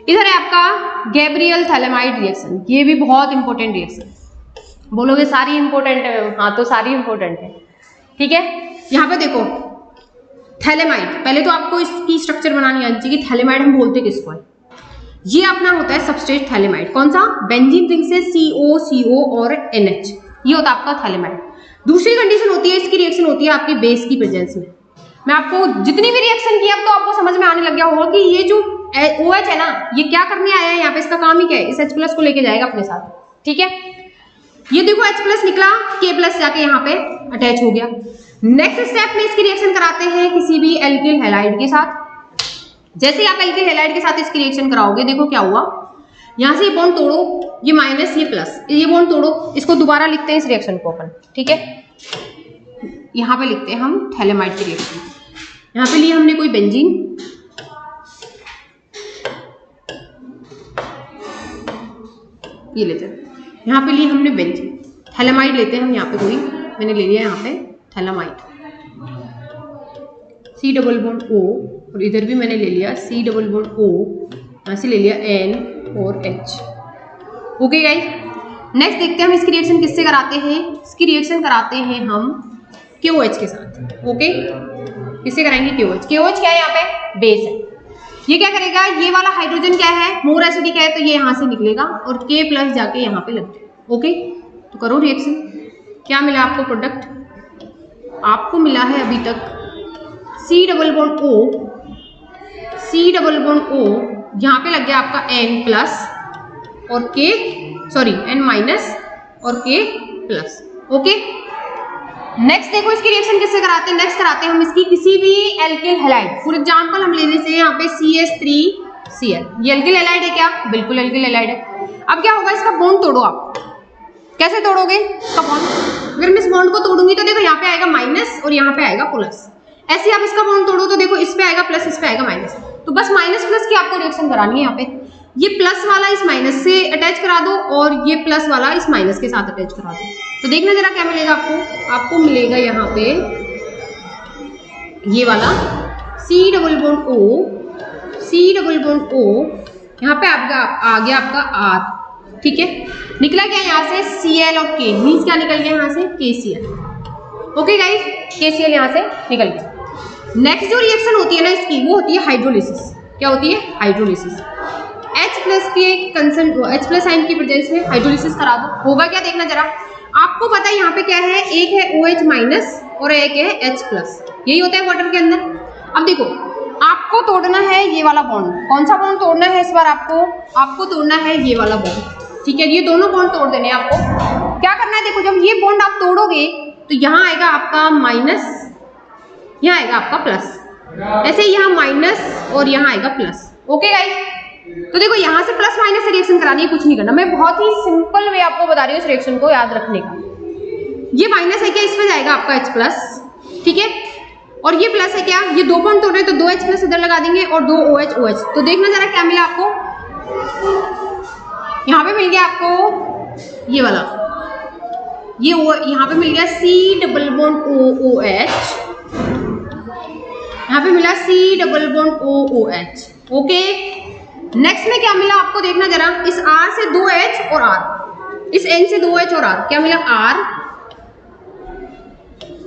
इधर है आपका गैब्रियल थैलेमाइड रिएक्शन, ये भी बहुत इंपॉर्टेंट रिएक्शन। बोलोगे सारी इंपॉर्टेंट है, हाँ तो सारी इंपॉर्टेंट है, ठीक है। यहाँ पे देखो थैलेमाइड, पहले तो आपको इसकी स्ट्रक्चर बनानी आनी चाहिए कि थैलेमाइड हम बोलते किसको है। ये अपना होता है सबस्ट्रेट थैलेमाइड, कौन सा, बेंजीन रिंग से CO और NH, ये होता है आपका थैलेमाइड। दूसरी कंडीशन होती है, इसकी रिएक्शन होती है आपके बेस की प्रेजेंस में। मैं आपको जितनी भी रिएक्शन की अब तो आपको समझ में आने लग गया होगा कि ये जो OH है ना, ये क्या करने आया है यहाँ पे, इसका काम ही क्या है, इस H+ को लेके जाएगा अपने साथ, ठीक है। ये देखो H+ निकला, K+ जाके यहाँ पे अटैच हो गया। नेक्स्ट स्टेप में इसकी रिएक्शन कराते हैं किसी भी एल्किल हैलाइड के साथ। जैसे आप एल्किल हैलाइड के साथ इसकी रिएक्शन कराओगे, देखो क्या हुआ, यहाँ से ये बॉन्ड तोड़ो, ये माइनस ये प्लस, ये बॉन्ड तोड़ो, इसको दोबारा लिखते हैं इस रिएक्शन को अपन, ठीक है। यहाँ पे लिखते हैं हम थैलेमाइड की रिएक्शन, यहाँ पे लिए हमने कोई बेंजीन, ये लेते हैं, यहाँ पे लिए हमने बेंजीन। थैलेमाइड लेते हैं हम यहाँ पे कोई, मैंने ले लिया यहाँ पे phthalimide, C double bond O, और इधर भी मैंने ले लिया C डबल बॉन्ड O, यहाँ से ले लिया N और H। ओके गाइस, नेक्स्ट देखते हैं हम इसकी रिएक्शन किससे कराते हैं। इसकी रिएक्शन कराते हैं हम KOH के साथ। ओके, किससे कराएंगे? KOH। KOH क्या है? यहाँ पे बेस है। ये क्या करेगा? ये वाला हाइड्रोजन क्या है? मोर एसिडिक है, तो ये यहाँ से निकलेगा और K प्लस जाके यहाँ पे लग जाएगा। ओके, तो करो रिएक्शन। क्या मिला आपको प्रोडक्ट? आपको मिला है अभी तक C double bond O, C double bond O, यहाँ पे लग गया आपका N प्लस और K, सॉरी N माइनस और K प्लस। ओके, नेक्स्ट देखो इसकी रिएक्शन किससे कराते हैं। नेक्स्ट कराते हैं हम इसकी किसी भी एल्किल हैलाइड। फॉर एग्जांपल हम लेने से यहाँ पे CH3Cl, ये एल्किल हैलाइड है क्या? बिल्कुल एल्किल हैलाइड है। अब क्या होगा? इसका बॉन्ड तोड़ो आप। कैसे तोड़ोगे इसका बॉन्ड? अगर मैं इस बॉन्ड को तोड़ूंगी तो देखो यहाँ पे आएगा माइनस और यहाँ पे आएगा प्लस। ऐसे आप इसका बॉन्ड तोड़ो तो देखो इस पे आएगा प्लस, इस पे आएगा माइनस। तो बस माइनस प्लस की आपको रिएक्शन करानी है। यहाँ पे ये प्लस वाला इस माइनस से अटैच करा दो और ये प्लस वाला इस माइनस के साथ अटैच करा दो, तो देखना जरा क्या मिलेगा आपको। आपको मिलेगा यहाँ पे ये वाला C double bond O, C double bond O, यहाँ पे आपका आ गया आपका R। ठीक है, निकला क्या यहाँ से? Cl और K, मीन्स क्या निकल गया यहाँ से? KCl। ओके गाइस, KCl यहाँ से निकल गया। नेक्स्ट जो रिएक्शन होती है ना इसकी, वो होती है हाइड्रोलिसिस। क्या होती है? हाइड्रोलिसिस। H प्लस के कंसर्न, H प्लस आयन की प्रेजेंस में हाइड्रोलिसिस करा दो। होगा क्या? देखना जरा। आपको पता है यहाँ पे क्या है? एक है OH माइनस और एक है H प्लस, यही होता है वाटर के अंदर। अब देखो, आपको तोड़ना है ये वाला बॉन्ड। कौन सा बॉन्ड तोड़ना है इस बार? आपको तोड़ना है ये वाला बॉन्ड। ठीक है, ये दोनों बॉन्ड तोड़ देने हैं आपको। क्या करना है? देखो, जब ये बॉन्ड आप तोड़ोगे तो यहाँ आएगा आपका माइनस, यहाँ आएगा आपका प्लस। ऐसे यहाँ माइनस और यहाँ आएगा प्लस। ओके गाइस, तो देखो यहाँ से प्लस माइनस से रिएक्शन करानी है, कुछ नहीं करना। मैं बहुत ही सिंपल वे आपको बता रही हूँ इस रिएक्शन को याद रखने का। ये माइनस है क्या? इस पे जाएगा आपका H प्लस। ठीक है, और ये प्लस है क्या? ये दो बॉन्ड तोड़ रहे हैं तो 2 H प्लस इधर लगा देंगे और 2 OH OH। तो देखना जरा क्या मिला आपको। यहाँ पे मिल गया आपको ये वाला, ये यहाँ पे मिल गया C डबल बॉन्ड OOH, यहाँ पे मिला C double bond OOH। Okay, next में क्या मिला आपको? देखना जरा। इस R से 2H और R, इस N से 2H और R, क्या मिला? R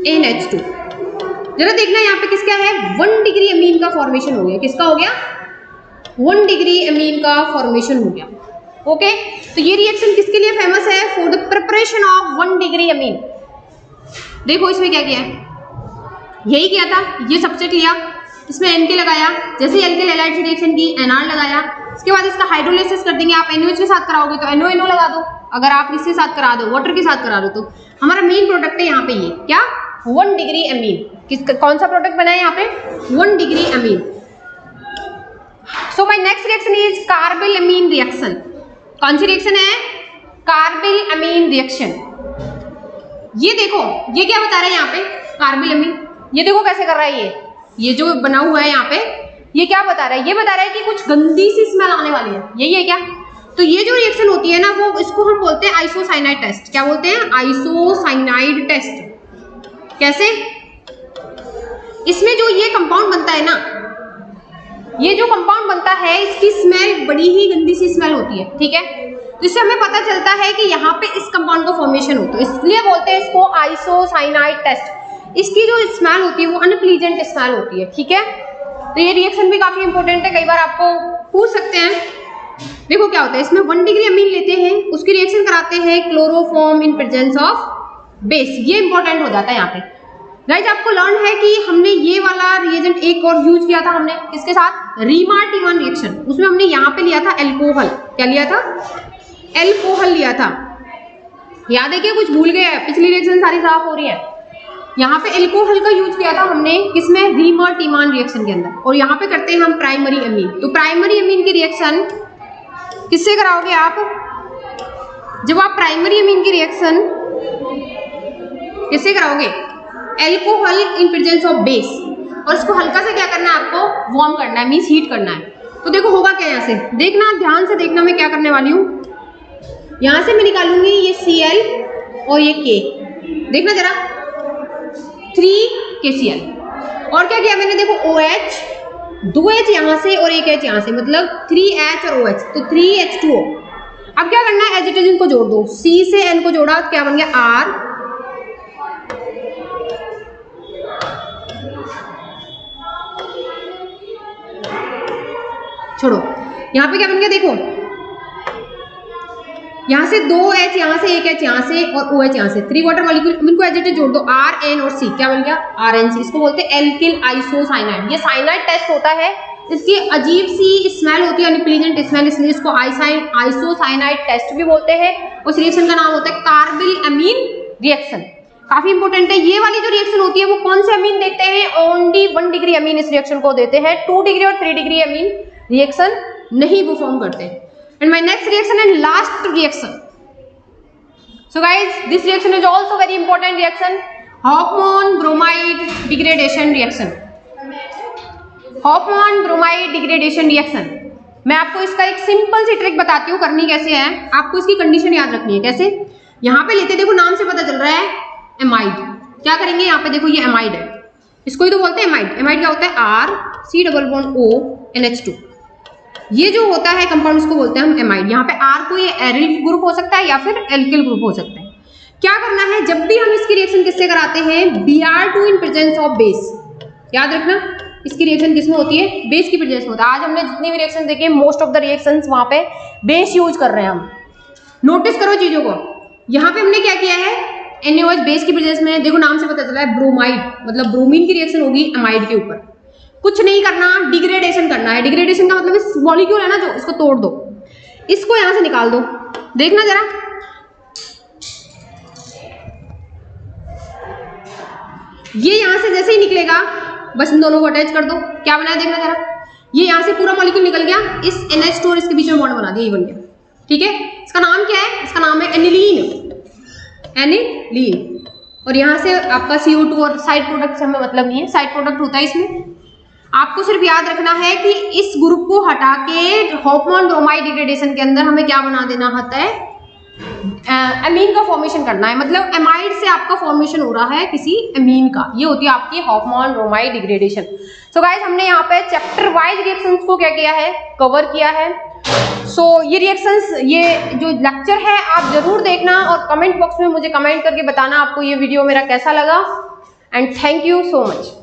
NH2। जरा देखना यहाँ पे किसका है? 1 डिग्री अमीन का फॉर्मेशन हो गया। किसका हो गया? 1 डिग्री अमीन का फॉर्मेशन हो गया। ओके, तो ये रिएक्शन किसके लिए फेमस है? For the preparation of 1 degree अमीन। देखो इसमें क्या किया है, यही किया था। ये सबसेट लिया, इसमें N के लगाया, जैसे एल्किल हैलाइड से रिएक्शन की NR लगाया। इसके बाद इसका हाइड्रोलिसिस कर देंगे। आप NOH के साथ कराओगे तो NO लगा दो, अगर आप इसके साथ करा दो, वाटर के साथ करा दो, तो हमारा मेन प्रोडक्ट है यहाँ पे ये क्या? 1 डिग्री अमीन। कौन सा प्रोडक्ट बना है यहाँ पे? 1 degree amine. So my next reaction is carbylamine reaction. कौन सी रिएक्शन है? Carbylamine reaction. ये देखो, ये क्या बता रहा है यहाँ पे? Carbylamine. ये देखो कैसे कर रहा है ये जो बना हुआ है यहाँ पे, ये क्या बता रहा है? ये बता रहा है कि कुछ गंदी सी स्मेल आने वाली है। यही है क्या? तो ये जो रिएक्शन होती है ना, वो इसको हम बोलते हैं आइसोसाइनाइड टेस्ट। क्या बोलते हैं? Isocyanide test. कैसे? इसमें जो ये कंपाउंड बनता है ना, ये जो कंपाउंड बनता है, इसकी स्मेल बड़ी ही गंदी सी स्मेल होती है। ठीक है, तो इससे हमें पता चलता है कि यहाँ पे इस कंपाउंड का फॉर्मेशन होता है, इसलिए बोलते हैं इसको आइसोसाइनाइड टेस्ट। इसकी जो स्मेल होती है वो अनप्लीजेंट स्मेल होती है। ठीक है, तो ये रिएक्शन भी काफी इंपॉर्टेंट है, कई बार आपको पूछ सकते हैं। देखो क्या होता है, इसमें 1 डिग्री अमीन लेते हैं, उसकी रिएक्शन कराते हैं chloroform in presence of base. ये इंपॉर्टेंट हो जाता है यहाँ पे। गाइस, आपको लर्न है कि हमने ये वाला रिएजेंट एक और यूज किया था हमने, किसके साथ? रीमार्टिमन रिएक्शन। उसमें हमने यहाँ पे लिया था एल्कोहल। क्या लिया था? एल्कोहल लिया था। याद है क्या? कुछ भूल गए? पिछली रिएक्शन सारी साफ हो रही है। यहाँ पे एल्कोहल का यूज किया था हमने, किसमें? रीमार्टिमन रिएक्शन के अंदर। और यहाँ पे करते हैं हम प्राइमरी अमीन। तो प्राइमरी अमीन की रिएक्शन किससे कराओगे आप? जब आप प्राइमरी अमीन की रिएक्शन किससे कराओगे? Alcohol in presence of base. और इसको हल्का से क्या करना है, आपको वार्म करना है, मींस हीट करना है। तो देखो होगा क्या यहाँ से, देखना ध्यान से देखना, मैं क्या करने वाली हूँ, यहाँ से मैं निकालूंगी ये Cl और ये K, देखना जरा 3KCl। और क्या किया मैंने, देखो OH, 2H यहाँ से और 1H यहाँ से, मतलब 3H और OH, तो 3H2O। अब क्या करना है, एज इट इज इनको जोड़ दो, C से N को जोड़ा तो क्या बन गया R, छोड़ो यहाँ पे क्या बन गया, देखो यहाँ से 2H यहाँ से 1H यहाँ से और OH यहाँ से, 3 वाटर मॉलिक्यूल, इनको एज इट इज जोड़ दो, RN और C, क्या बन गया RNC। इसको बोलते हैं एल्किल आइसोसाइनाइड। ये साइनाइड टेस्ट होता है, इसकी अजीब सी स्मेल होती है, अनप्लीजेंट स्मेल, इसलिए इसको आइसोसाइनाइड टेस्ट भी बोलते हैं। उस रिएक्शन का नाम होता है कार्बिल अमीन रिएक्शन। काफी इंपॉर्टेंट है, ये वाली जो रिएक्शन होती है वो कौन से अमीन देते हैं, ओनली 1 डिग्री अमीन इस रिएक्शन को देते हैं, 2 डिग्री और 3 डिग्री अमीन रिएक्शन नहीं परफॉर्म करते। And my next reaction and last reaction, so guys this reaction is also very important reaction, Hoffmann bromide degradation reaction. Hoffmann bromide degradation reaction, मैं आपको इसका एक सिंपल सी ट्रिक बताती हूँ, करनी कैसे है, आपको इसकी कंडीशन याद रखनी है। कैसे, यहाँ पे लेते, देखो नाम से पता चल रहा है एमाइड, क्या करेंगे यहाँ पे, देखो ये एमाइड है, इसको ही तो बोलते हैं एमाइड। एमाइड क्या होता है, RC+O NH2, ये जो होता है कंपाउंड इसको बोलते हैं हम एमाइड। यहाँ पे R को ये एरिल ग्रुप हो सकता है या फिर एल्किल ग्रुप हो सकता है। क्या करना है, जब भी हम इसकी रिएक्शन किससे कराते हैं, Br2 in presence of base, याद रखना इसकी रिएक्शन किसमें होती है, बेस की प्रेजेंस में होता है। आज हमने जितनी भी रिएक्शन देखी है, मोस्ट ऑफ द रिएक्शंस वहां पे बेस यूज कर रहे हैं हम, नोटिस करो चीजों को। यहाँ पे हमने क्या किया है, NaOH बेस की प्रेजेंस में, देखो नाम से पता चला है ब्रोमाइड, मतलब ब्रोमीन की रिएक्शन होगी अमाइड के ऊपर। कुछ नहीं करना, डिग्रेडेशन करना है। डिग्रेडेशन का मतलब इस मॉलिक्यूल है ना जो, इसको तोड़ दो, इसको यहां से निकाल दो, देखना जरा, ये यहां से जैसे ही निकलेगा बस इन दोनों को अटैच कर दो, क्या बना है देखना जरा, ये यहां से पूरा मॉलिक्यूल निकल गया, इस NH2 और इसके बीच में बॉन्ड बना दिया, ये बन गया, ठीक है। इसका नाम क्या है, इसका नाम है एनिलीन, एनिलीन। और यहाँ से आपका CO2 और साइड प्रोडक्ट से हमें मतलब नहीं है, साइड प्रोडक्ट होता है इसमें। आपको सिर्फ याद रखना है कि इस ग्रुप को हटा के हॉफमैन ब्रोमाइड डिग्रेडेशन के अंदर हमें क्या बना देना होता है, अमीन का फॉर्मेशन करना है, मतलब एमाइड से आपका फॉर्मेशन हो रहा है किसी अमीन का, ये होती है आपकी Hoffmann bromide degradation. So guys हमने यहाँ पे चैप्टर वाइज रिएक्शंस को क्या किया है, कवर किया है। सो ये रिएक्शंस, ये जो लेक्चर है आप जरूर देखना और कमेंट बॉक्स में मुझे कमेंट करके बताना आपको ये वीडियो मेरा कैसा लगा। And thank you so much.